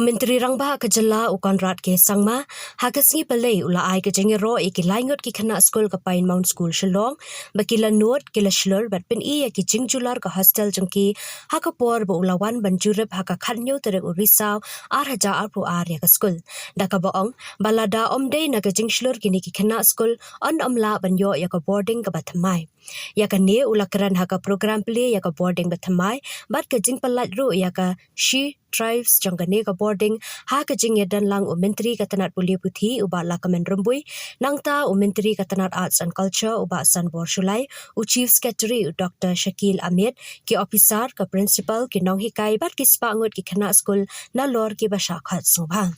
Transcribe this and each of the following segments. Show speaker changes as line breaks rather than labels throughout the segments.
Menteri Rangba kejela ukan rat ke sangma hakasngi pelai ula ai ke jengero ki laingot ki khynnah skul ka pain mount school shalong bakila ngut kila shlur bat pen I ki jingjular ka hostel jengki hakapor bo ulawan banjurep haka khanyo tere urisau arhaja arpu ar ya ka skul daka boong balada omdei na ka jingshlur kini ki khynnah skul on omla banyo ya ka boarding ka thymmai ya ka ne ulakaran haka program play ya ka boarding thymmai bat ka jingpalat ru ya ka she tribes janggane ka boarding ha ka jing dan lang menteri katanat puli puthi uba la kamen rumbui nangta menteri katanat arts and culture uba san borshulai chief secretary Dr. Shakil Ahmed ki officer ka principal ki nong hikai bat ki spangut ki khynnah skul na lor ki basha khat subha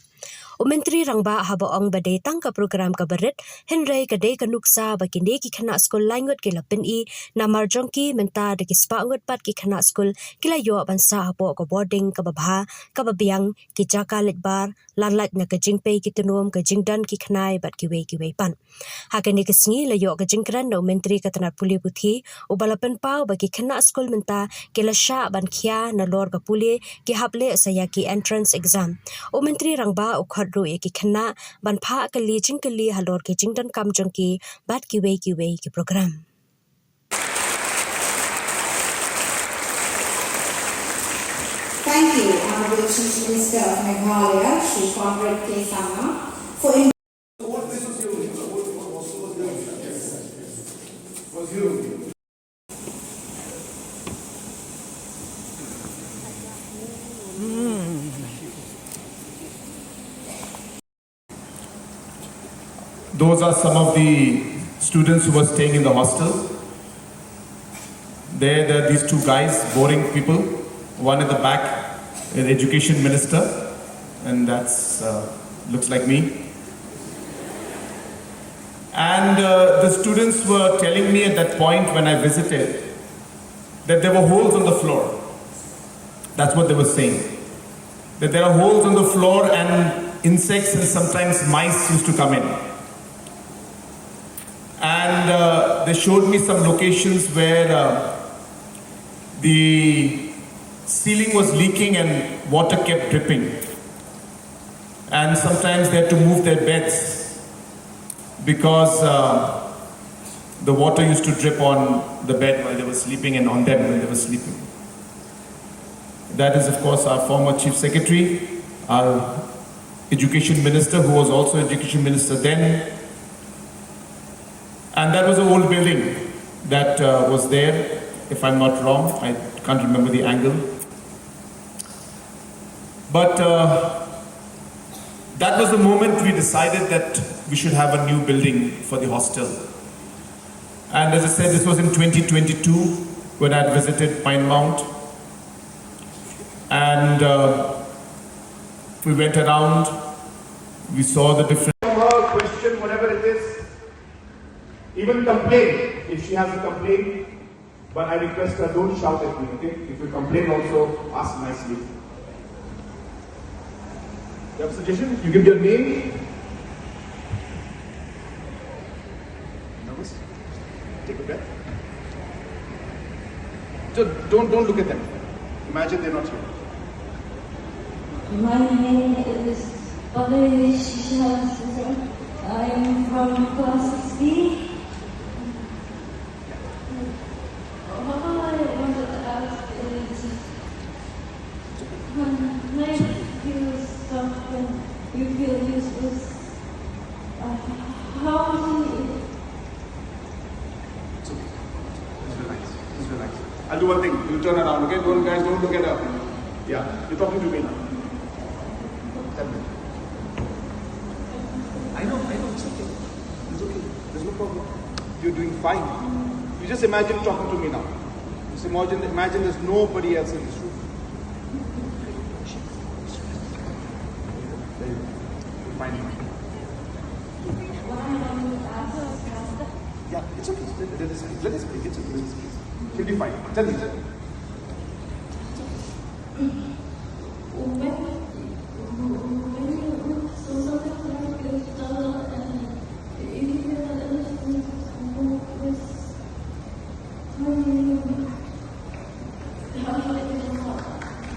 Menteri Rangba haboong bade tang ka program ka barit henrei ka de ka nuksa bakinde ki khynnah skul laingot ki lapin I na marjongki menta de ki spangut pat ki khynnah skul kila yo bansa hapo ka boarding ka babha ka babiang ki jaka letbar lanlat na ka jingpei ki tunom ka jingdan ki khnai bat ki wei pan hakani ka sngi la yo ka jingkran no menteri ka tanat puli puthi ubalapan pau baki khynnah skul menta ki la sha ban khia na lor ka puli ki haple saya ki entrance exam menteri Rangba ukhad ru ki khynnah ban pha ka li jingkali halor ki jingdan kam jongki bat ki wei ki program
Thank you, Honorable Chief Minister of Meghalaya, Shri Conrad K. Sangma, for
Those are some of the students who were staying in the hostel. There are these two guys, boring people. One at the back, an education minister, and that's looks like me. And the students were telling me at that point when I visited that there were holes on the floor. That's what they were saying. That there are holes on the floor and insects and sometimes mice used to come in. And they showed me some locations where the ceiling was leaking and water kept dripping. And sometimes they had to move their beds because the water used to drip on the bed while they were sleeping and on them when they were sleeping. That is, of course, our former Chief Secretary, our Education Minister, who was also Education Minister then. And that was an old building that was there, if I'm not wrong. I can't remember the angle. But that was the moment we decided that we should have a new building for the hostel. And as I said, this was in 2022 when I had visited Pine Mount. And we went around, we saw the different...
question, whatever it is. Even complain, if she has a complaint, but I request her, don't shout at me, okay? If you complain also, ask nicely. You have a suggestion? You give your name. Nervous? Take a breath. So don't look at them. Imagine they're not here.
My name is barit. I am from class 6B. All I wanted to ask is, when night feels stuck and you feel useless, how do you...
It's okay. Just relax. Just relax. I'll do one thing. You turn around, okay? Guys, don't look at her. Yeah, you're talking to me now. Tell me. I know, it's okay. It's okay. There's no problem. You're doing fine. You just imagine talking to me now. Just imagine there's nobody else in this room. You're fine. Yeah, it's okay. Let us speak. It's okay. She'll be fine. Tell me.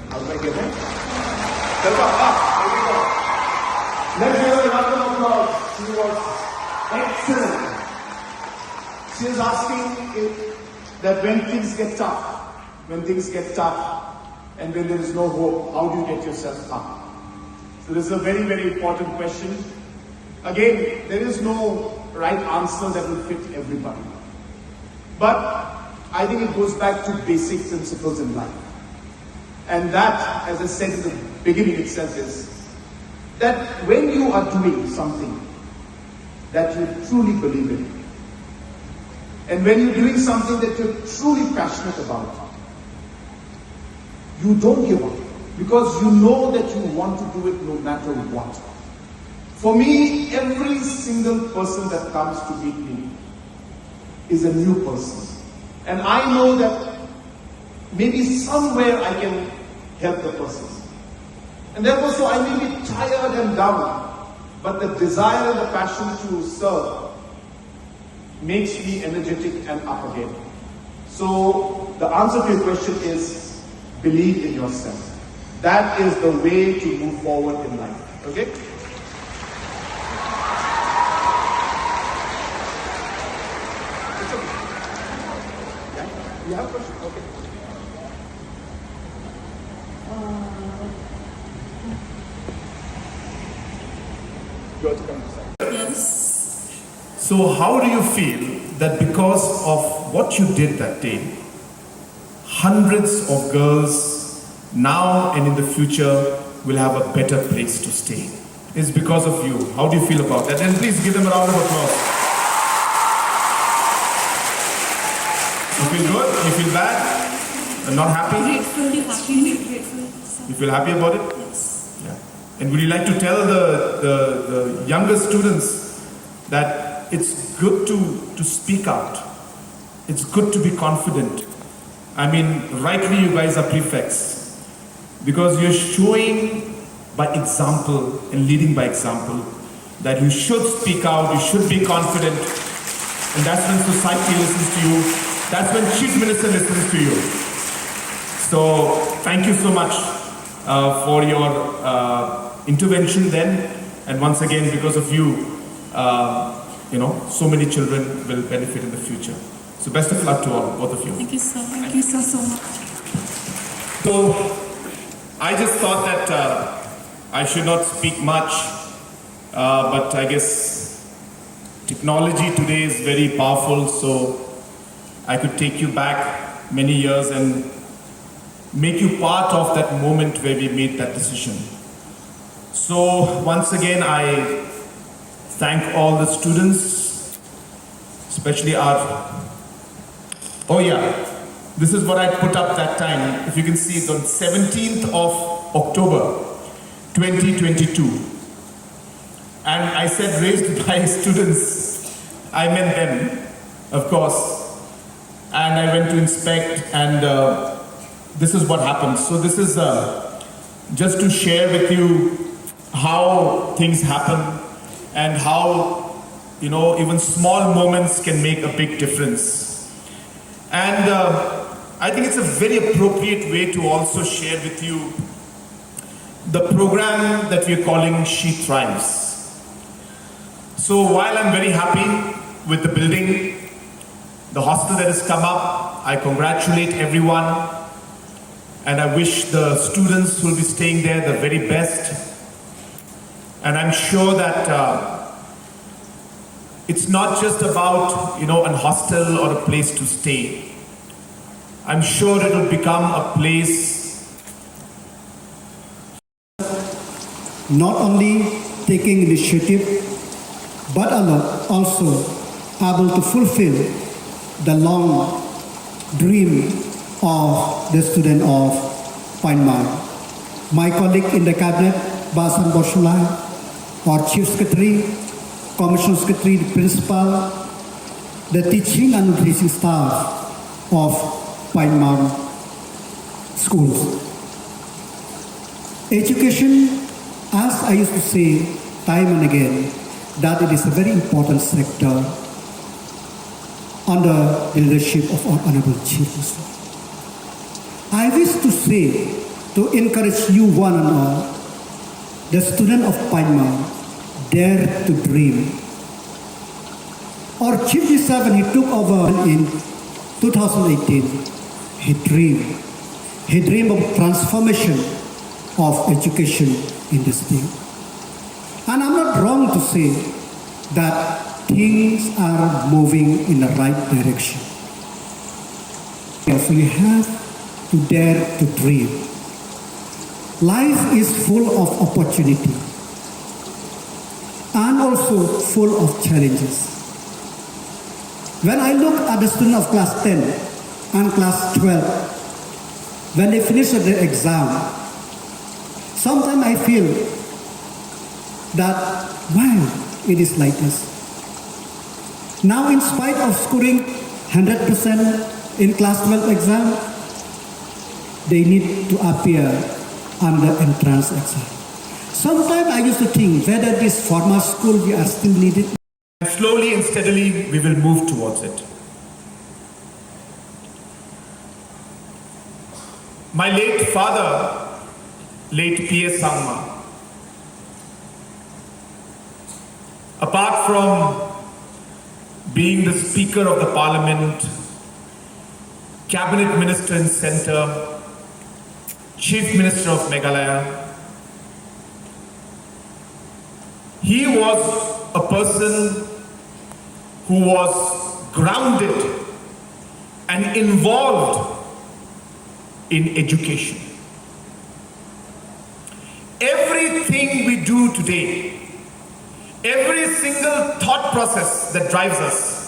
How do I get that? Tell me. She is asking that when things get tough, and when there is no hope, how do you get yourself up? So this is a very, very important question. Again, there is no right answer that will fit everybody. But I think it goes back to basic principles in life. And that, as I said in the beginning itself, is that when you are doing something that you truly believe in, and when you're doing something that you're truly passionate about, you don't give up, because you know that you want to do it no matter what. For me, every single person that comes to meet me is a new person. And I know that maybe somewhere I can help the person. And therefore, so I may be tired and down, but the desire and the passion to serve makes me energetic and up again. So the answer to your question is believe in yourself. That is the way to move forward in life. Okay? It's okay. Yeah? You have a question? Okay. You have to come to
Yes.
So how do you feel that because of what you did that day, hundreds of girls now and in the future will have a better place to stay? It's because of you. How do you feel about that? And please give them a round of applause. You feel good? You feel bad? Not happy?
Gratefully happy. Grateful.
You feel happy about it?
Yes.
Yeah. And would you like to tell the younger students that it's good to speak out. It's good to be confident. I mean, rightly you guys are prefects, because you're showing by example and leading by example that you should speak out, you should be confident, and that's when society listens to you, that's when Chief Minister listens to you. So thank you so much for your intervention then, and once again, because of you, so many children will benefit in the future. So best of luck to all, both of you.
Thank you so much. Thank you so much.
So I just thought that I should not speak much, but I guess technology today is very powerful, so I could take you back many years and make you part of that moment where we made that decision. So once again, I thank all the students, especially our... Oh yeah, this is what I put up that time. If you can see, it's on 17th of October, 2022. And I said raised by students. I meant them, of course. And I went to inspect, and this is what happened. So this is just to share with you how things happen, and how, even small moments can make a big difference. And I think it's a very appropriate way to also share with you the program that we're calling She Thrives. So while I'm very happy with the building, the hostel that has come up, I congratulate everyone, and I wish the students who will be staying there the very best. And I'm sure that it's not just about, a hostel or a place to stay. I'm sure it will become a place.
Not only taking initiative, but also able to fulfill the long dream of the student of thymmai. My colleague in the cabinet, Basan Boshulai, our Chief Secretary, Commissioner Secretary, the Principal, the teaching and teaching staff of thymmai schools. Education, as I used to say time and again, that it is a very important sector under the leadership of our Honorable Chief Minister. I wish to say, to encourage you one and all, the student of thymmai, dare to dream. Our Chief Minister, when he took over in 2018, he dreamed. He dreamed of transformation of education in this thing. And I'm not wrong to say that things are moving in the right direction. Yes, we have to dare to dream. Life is full of opportunity and also full of challenges. When I look at the students of class 10 and class 12, when they finish their exam, sometimes I feel that why it is like this. Now, in spite of scoring 100% in class 12 exam, they need to appear on the entrance exam. Sometimes I used to think whether this formal school we are still needed.
And slowly and steadily we will move towards it. My late father, late P.S. Sangma, apart from being the Speaker of the Parliament, Cabinet Minister in Centre, Chief Minister of Meghalaya, he was a person who was grounded and involved in education. Everything we do today, every single thought process that drives us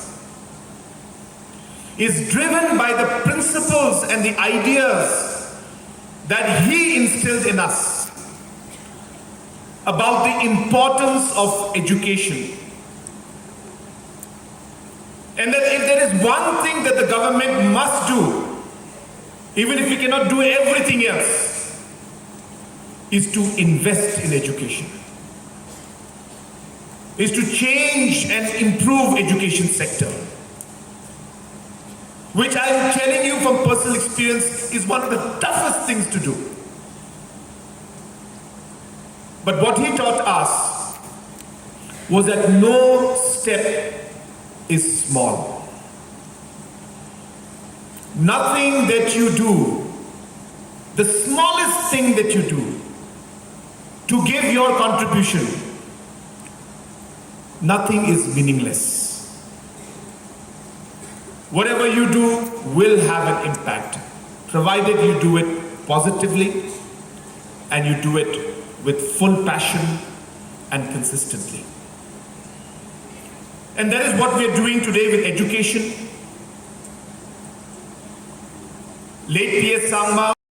is driven by the principles and the ideas that he instilled in us about the importance of education. And that if there is one thing that the government must do, even if we cannot do everything else, is to invest in education, is to change and improve education sector, which I am telling you from personal experience is one of the toughest things to do. But what he taught us was that no step is small. Nothing that you do, the smallest thing that you do to give your contribution, nothing is meaningless. Whatever you do will have an impact, provided you do it positively and you do it with full passion and consistently. And that is what we are doing today with education. Late P.S. Sangma